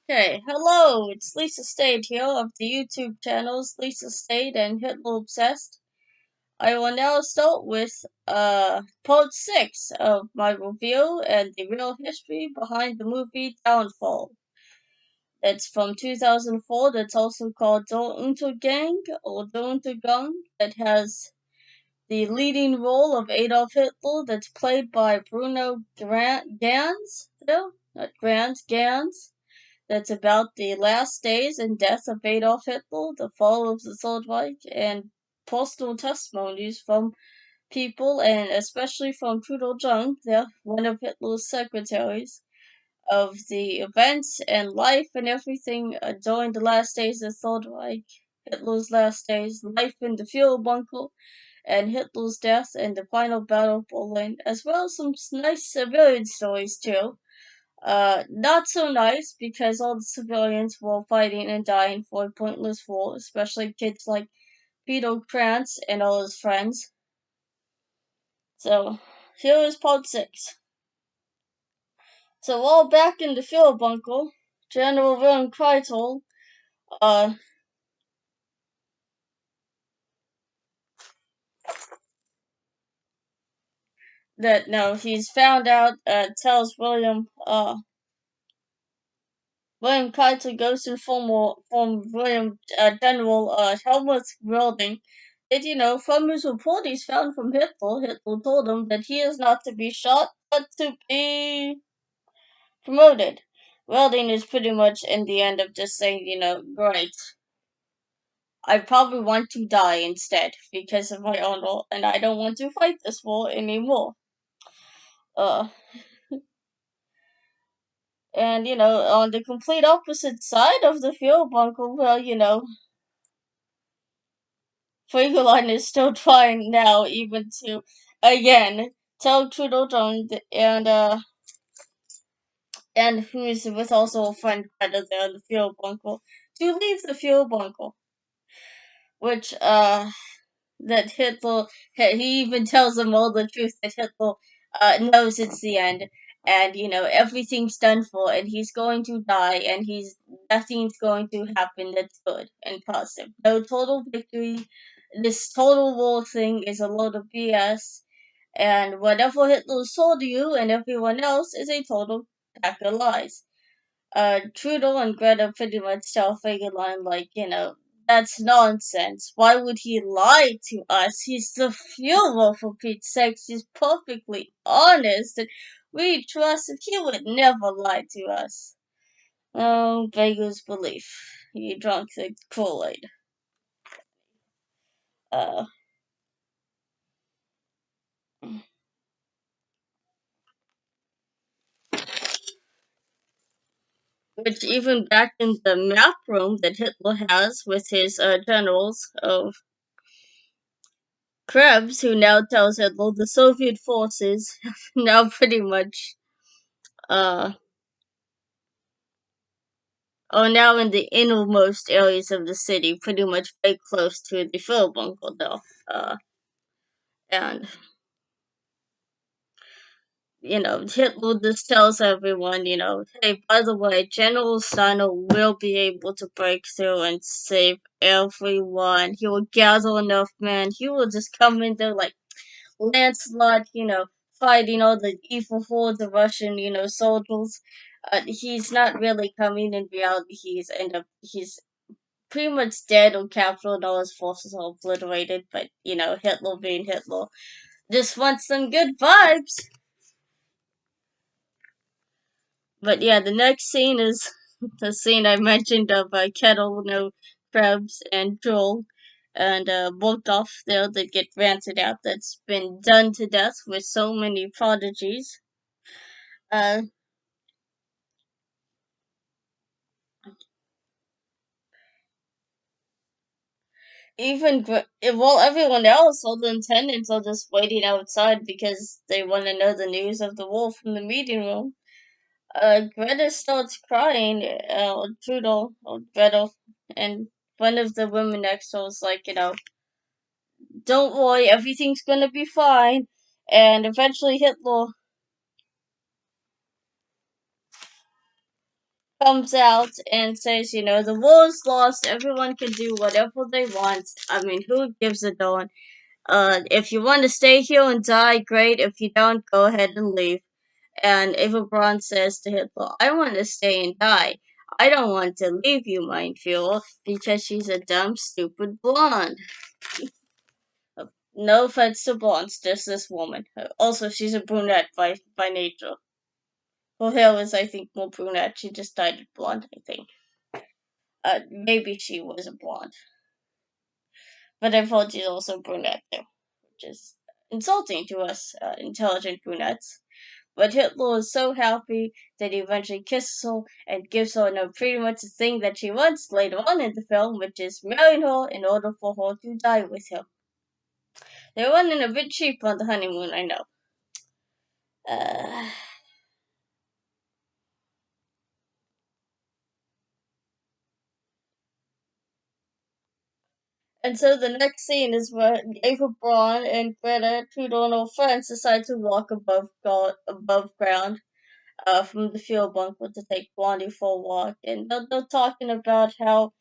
Okay, hello, it's Lisa Stade here of the YouTube channels Lisa Stade and Hitler Obsessed. I will now start with part 6 of my review and the real history behind the movie Downfall. It's from 2004, that's also called Der Untergang or Der Untergang, that has the leading role of Adolf Hitler, that's played by Bruno Ganz, no, not Grant, Ganz, that's about the last days and death of Adolf Hitler, the fall of the Third Reich, and postal testimonies from people, and especially from Trudeau Jung, one of Hitler's secretaries, of the events and life and everything during the last days of the Third Reich, Hitler's last days, life in the fuel bunker, and Hitler's death and the final battle of Berlin, as well as some nice civilian stories too. Not so nice because all the civilians were fighting and dying for a pointless war, especially kids like Peter Krantz and all his friends. So, here is part 6. So, while back in the fuel bunker, General Wilhelm Keitel, uh, that no, he's found out, tells William Keitel goes to from William, General, Helmut Wilding, that, from his report he's found from Hitler, Hitler told him that he is not to be shot, but to be promoted. Welding is pretty much in the end of just saying, great. I probably want to die instead because of my honor, and I don't want to fight this war anymore. Uh, and on the complete opposite side of the fuel bunker, well, Fegelein is still trying now, even to again tell Trudeau and who's with also a friend Greta there in the fuel bunker to leave the fuel bunker, which that Hitler he even tells them all the truth that Hitler knows it's the end, and everything's done for, and he's going to die, and he's nothing's going to happen that's good and positive. No total victory. This total war thing is a load of BS, and whatever Hitler told you and everyone else is a total pack of lies. Trudeau and Greta pretty much tell Fegelein, like, that's nonsense. Why would he lie to us? He's the Fuhrer, for Pete's sakes. He's perfectly honest, and we trust that he would never lie to us. Oh, beggars belief. He drunk the Kool-Aid. Uh, which even back in the map room that Hitler has with his generals of Krebs, who now tells Hitler the Soviet forces have now pretty much uh, are now in the innermost areas of the city, pretty much very close to the fuel bunker, though. And Hitler just tells everyone, hey, by the way, General Steiner will be able to break through and save everyone. He will gather enough men. He will just come in there like Lancelot, fighting all the evil hordes of Russian, soldiers. He's not really coming in reality. He's pretty much dead or captured, and all his forces are obliterated. But Hitler being Hitler, just wants some good vibes. But yeah, the next scene is the scene I mentioned of Kettle, Krebs, and Joel, and Volkov there that get ranted out. That's been done to death with so many prodigies. Uh, while everyone else, all the attendants are just waiting outside because they want to know the news of the war from the meeting room. Greta starts crying, Trudeau, or Greta, and one of the women next to her is like, don't worry, everything's gonna be fine. And eventually comes out and says, the war's lost, everyone can do whatever they want. I mean, who gives a darn? If you want to stay here and die, great. If you don't, go ahead and leave. And Eva Braun says to Hitler, I want to stay and die. I don't want to leave you, mein Führer, because she's a dumb, stupid blonde. No offense to blondes, just this woman. Also, she's a brunette by nature. Her hair was, I think, more brunette. She just dyed it blonde, I think. Maybe she was a blonde. But I've heard she's also brunette, too, which is insulting to us intelligent brunettes. But Hitler is so happy that he eventually kisses her and gives her pretty much the thing that she wants later on in the film, which is marrying her in order for her to die with him. They're running a bit cheap on the honeymoon, I know. Uh, and so the next scene is where Ava Braun and Greta, two Donald friends, decide to walk above ground from the fuel bunker to take Blondie for a walk. And they're talking about how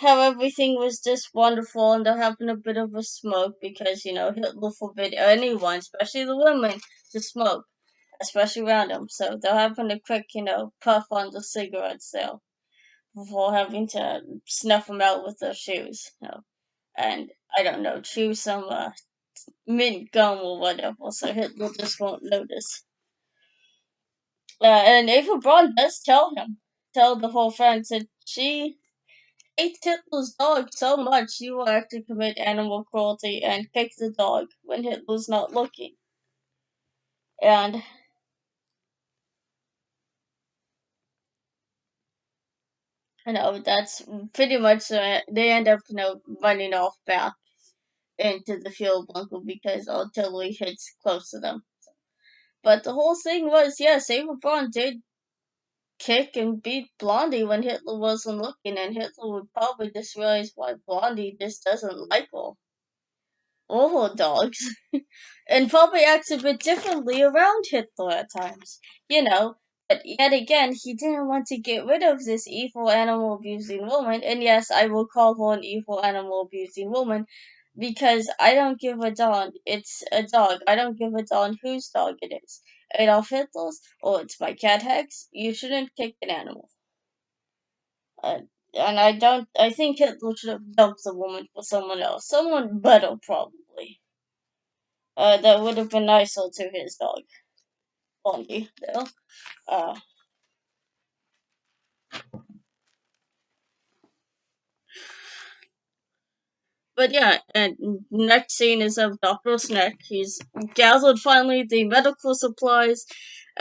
everything was just wonderful, and they're having a bit of a smoke because Hitler forbid anyone, especially the women, to smoke, especially around him. So they're having a quick puff on the cigarettes there before having to snuff them out with their shoes, and I don't know, chew some mint gum or whatever, so Hitler just won't notice. And Ava Braun does tell the whole friends that she ate Hitler's dog so much she will actually commit animal cruelty and kick the dog when Hitler's not looking. And that's pretty much they end up running off back into the fuel bunker because artillery hits close to them. But the whole thing was, yes, Ava Braun did kick and beat Blondie when Hitler wasn't looking, and Hitler would probably just realize why Blondie just doesn't like her or her dogs. And probably acts a bit differently around Hitler at times. You know, but yet again, he didn't want to get rid of this evil animal abusing woman. And yes, I will call her an evil animal abusing woman because I don't give a darn. It's a dog. I don't give a darn whose dog it is. Adolf Hitler's or it's my cat Hex. You shouldn't kick an animal. Uh, and I don't. I think Hitler should have dumped the woman for someone else, someone better probably. That would have been nicer to his dog, Blondie, though. Uh, but yeah, and next scene is of Dr. Snack. He's gathered finally the medical supplies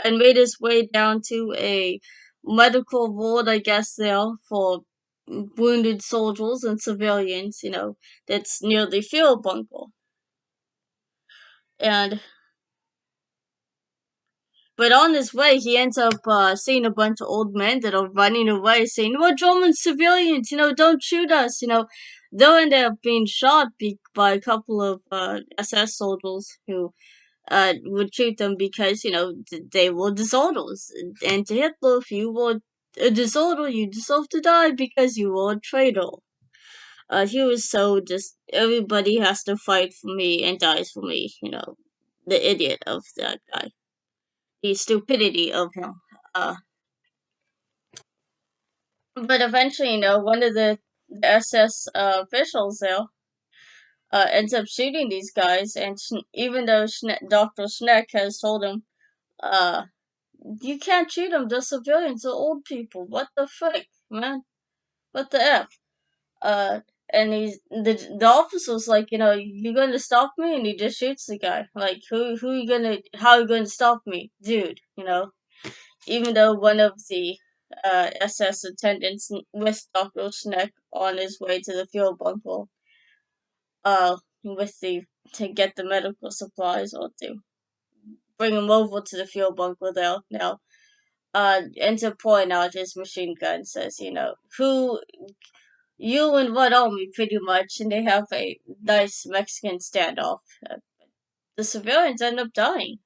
and made his way down to a medical ward, I guess, there for wounded soldiers and civilians, that's near the fuel bunker. And But on his way, he ends up seeing a bunch of old men that are running away, saying, "We're German civilians, don't shoot us." They'll end up being shot by a couple of SS soldiers who would shoot them because, they were disorders. And to Hitler, if you were a disorder, you deserve to die because you were a traitor. He was so just, everybody has to fight for me and dies for me, the idiot of that guy, the stupidity of him. Uh, but eventually, one of the SS officials there ends up shooting these guys, and even though Dr. Schneck has told him, uh, you can't shoot them, they're civilians, they're old people. What the frick, man? What the F? Uh, and the officer's like, you gonna stop me? And he just shoots the guy. Like, how you gonna stop me? Dude, even though one of the SS attendants with Dr. Schneck on his way to the fuel bunker, with the to get the medical supplies or to bring him over to the fuel bunker there now, ends up pulling out his machine gun, says, who you and what army pretty much, and they have a nice Mexican standoff. The civilians end up dying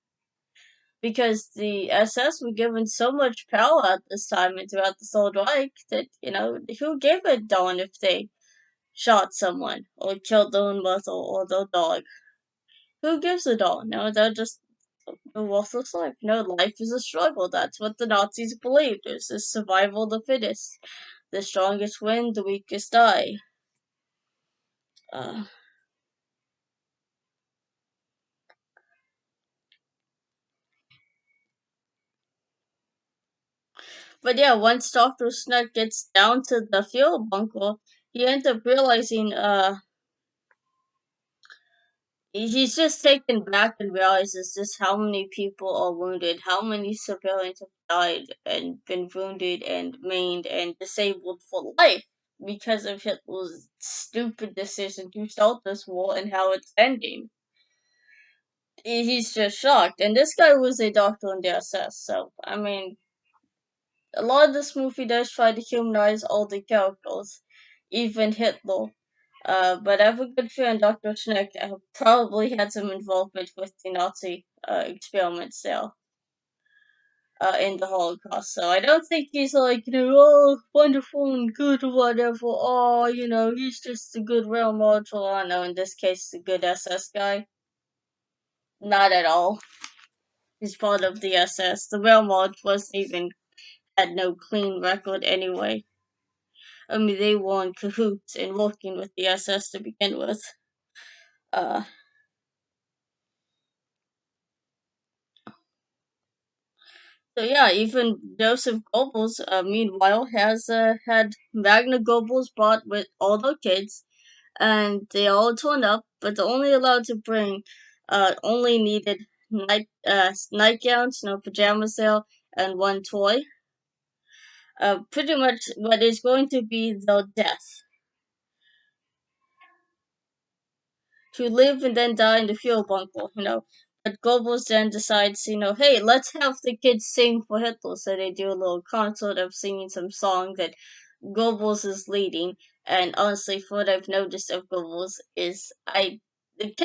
because the SS were given so much power at this time and throughout the Third Reich that, who gave a darn if they shot someone or killed their own mother or their dog? Who gives a darn? No, they're just a worthless life. No, life is a struggle. That's what the Nazis believed. It's the survival of the fittest. The strongest win, the weakest die. Uh, but yeah, once Dr. Snuck gets down to the fuel bunker, he ends up realizing, he's just taken back and realizes just how many people are wounded, how many civilians have died and been wounded and maimed and disabled for life because of Hitler's stupid decision to start this war and how it's ending. He's just shocked. And this guy was a doctor in the SS, so, I mean, a lot of this movie does try to humanize all the characters, even Hitler. But I have a good feeling Dr. Schneck probably had some involvement with the Nazi experiments there in the Holocaust. So I don't think he's like, oh, wonderful and good or whatever. Oh, he's just a good role model. I know in this case, a good SS guy. Not at all. He's part of the SS. The role model wasn't even had no clean record anyway. I mean, they were in cahoots and working with the SS to begin with. Uh, so yeah, even Joseph Goebbels, meanwhile, has had Magna Goebbels bought with all the kids, and they all turn up, but they're only allowed to bring, only needed nightgowns, no pajamas there, and one toy. Pretty much what is going to be their death. To live and then die in the fuel bunker. But Goebbels then decides, hey, let's have the kids sing for Hitler. So they do a little concert of singing some song that Goebbels is leading. And honestly, for what I've noticed of Goebbels is the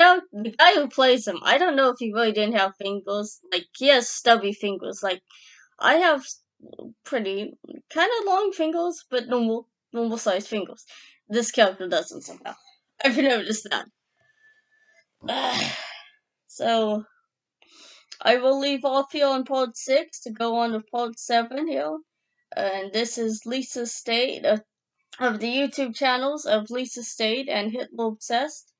guy who plays him, I don't know if he really didn't have fingers. Like, he has stubby fingers. Like, I have pretty, kind of long fingers, but normal sized fingers. This character doesn't somehow. I've noticed that. So I will leave off here on part 6 to go on to part 7 here. And this is Lisa State of the YouTube channels of Lisa State and Hitler Obsessed.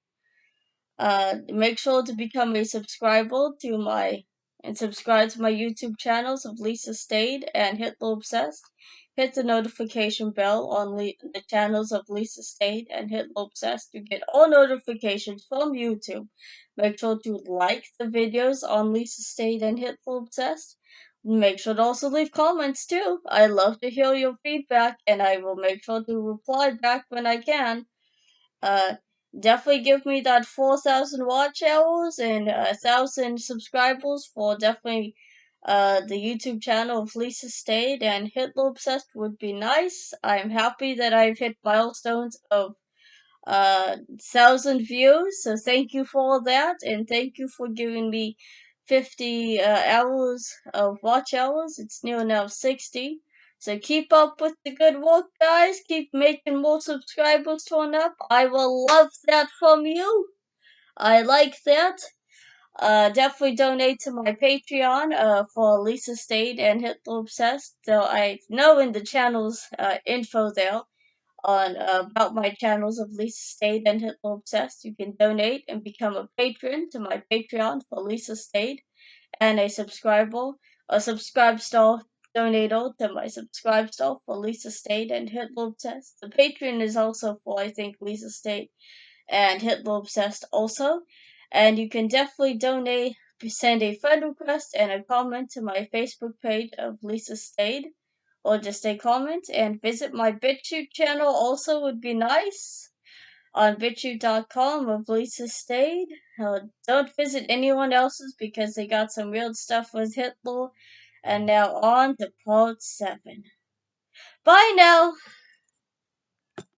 Make sure to become a subscriber to my and subscribe to my YouTube channels of Lisa Stayed and Hitler Obsessed. Hit the notification bell on the channels of Lisa Stayed and Hitler Obsessed to get all notifications from YouTube. Make sure to like the videos on Lisa Stayed and Hitler Obsessed. Make sure to also leave comments too. I love to hear your feedback and I will make sure to reply back when I can. Uh, Definitely give me that 4,000 watch hours and 1,000 subscribers for definitely the YouTube channel of Lisa Stayed and Hitler Obsessed would be nice. I'm happy that I've hit milestones of 1,000 views, so thank you for all that, and thank you for giving me 50 hours of watch hours. It's near now 60. So keep up with the good work, guys. Keep making more subscribers turn up. I will love that from you. I like that. Definitely donate to my Patreon for Lisa Stayed and Hitler Obsessed. So I know in the channel's info there on about my channels of Lisa Stayed and Hitler Obsessed. You can donate and become a patron to my Patreon for Lisa Stayed and a subscribe star donator to my subscribe star for Lisa Stayed and Hitler Obsessed. The Patreon is also for, I think, Lisa Stayed and Hitler Obsessed also. And you can definitely donate, send a friend request and a comment to my Facebook page of Lisa Stayed, or just a comment, and visit my BitChute channel also would be nice on bitchute.com of Lisa Stayed. Don't visit anyone else's because they got some weird stuff with Hitler. And now on to part 7. Bye now!